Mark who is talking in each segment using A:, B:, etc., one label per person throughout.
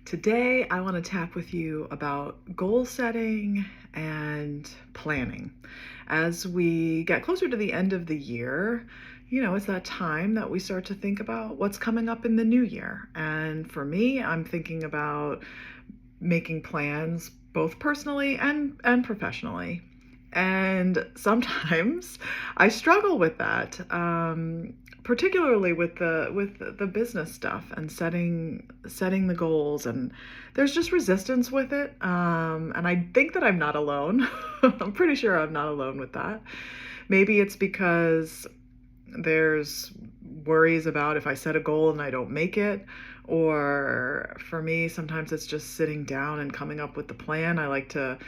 A: Today, I want to tap with you about goal setting and planning. As we get closer to the end of the year, it's that time that we start to think about what's coming up in the new year. And for me, I'm thinking about making plans both personally and professionally. And sometimes I struggle with that, particularly with the business stuff and setting the goals. And there's just resistance with it. And I think that I'm not alone. I'm pretty sure I'm not alone with that. Maybe it's because there's worries about if I set a goal and I don't make it. Or for me, sometimes it's just sitting down and coming up with the plan. I like to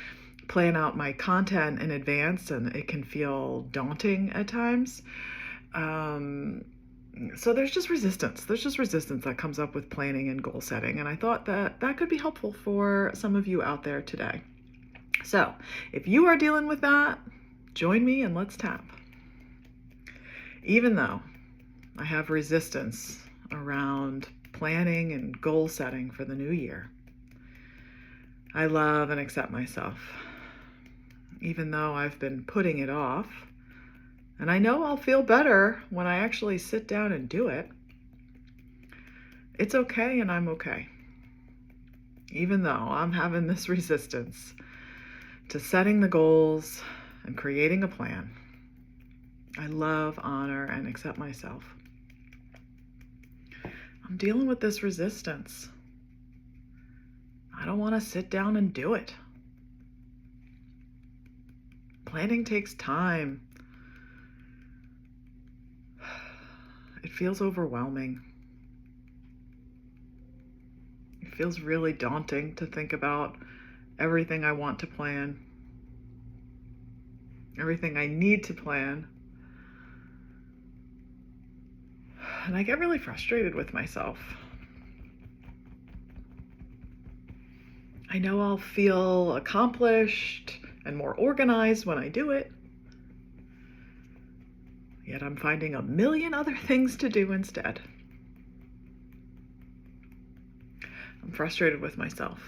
A: plan out my content in advance, and it can feel daunting at times. So there's just resistance. There's just resistance that comes up with planning and goal setting. And I thought that could be helpful for some of you out there today. So if you are dealing with that, join me and let's tap. Even though I have resistance around planning and goal setting for the new year, I love and accept myself. Even though I've been putting it off, and I know I'll feel better when I actually sit down and do it, it's okay and I'm okay. Even though I'm having this resistance to setting the goals and creating a plan, I love, honor, and accept myself. I'm dealing with this resistance. I don't want to sit down and do it. Planning takes time. It feels overwhelming. It feels really daunting to think about everything I want to plan, everything I need to plan. And I get really frustrated with myself. I know I'll feel accomplished and more organized when I do it. Yet I'm finding a million other things to do instead. I'm frustrated with myself.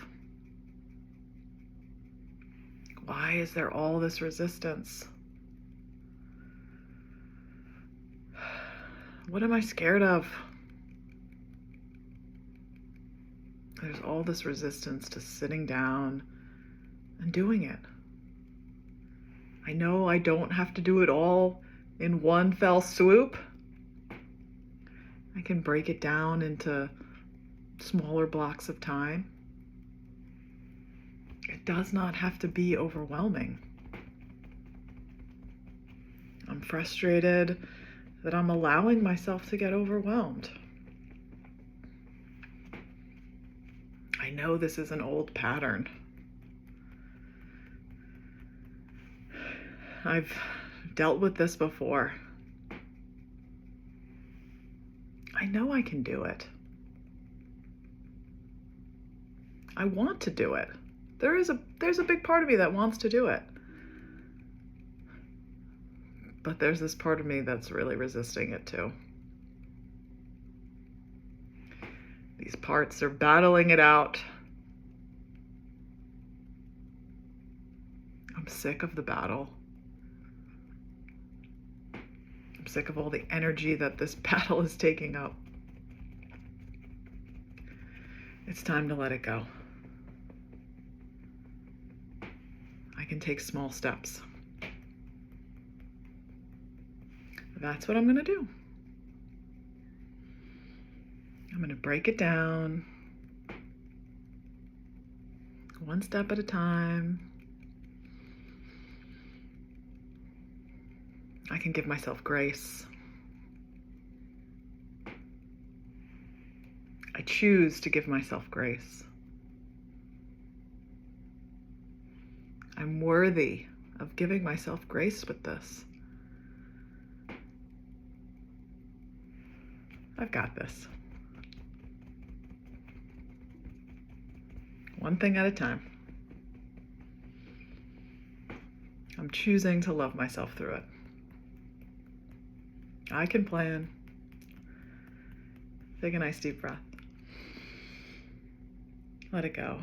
A: Why is there all this resistance? What am I scared of? There's all this resistance to sitting down and doing it. I know I don't have to do it all in one fell swoop. I can break it down into smaller blocks of time. It does not have to be overwhelming. I'm frustrated that I'm allowing myself to get overwhelmed. I know this is an old pattern. I've dealt with this before. I know I can do it. I want to do it. There's a big part of me that wants to do it. But there's this part of me that's really resisting it too. These parts are battling it out. I'm sick of the battle. I'm sick of all the energy that this battle is taking up. It's time to let it go. I can take small steps. That's what I'm going to do. I'm going to break it down one step at a time. I can give myself grace. I choose to give myself grace. I'm worthy of giving myself grace with this. I've got this. One thing at a time. I'm choosing to love myself through it. I can plan. Take a nice deep breath. Let it go.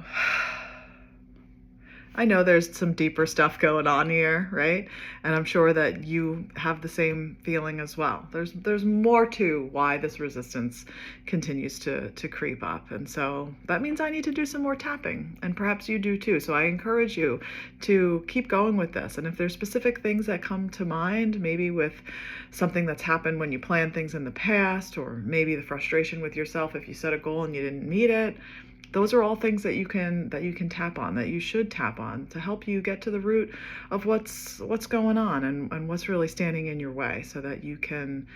A: I know there's some deeper stuff going on here, right? And I'm sure that you have the same feeling as well. There's more to why this resistance continues to creep up. And so that means I need to do some more tapping, and perhaps you do too. So I encourage you to keep going with this. And if there's specific things that come to mind, maybe with something that's happened when you planned things in the past, or maybe the frustration with yourself if you set a goal and you didn't meet it, those are all things that you can tap on, that you should tap on, to help you get to the root of what's going on and what's really standing in your way, so that you can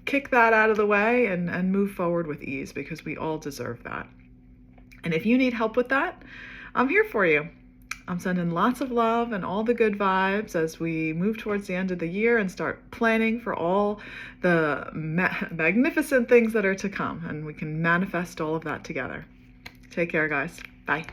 A: kick that out of the way and move forward with ease, because we all deserve that. And if you need help with that, I'm here for you. I'm sending lots of love and all the good vibes as we move towards the end of the year and start planning for all the magnificent things that are to come, and we can manifest all of that together. Take care, guys. Bye.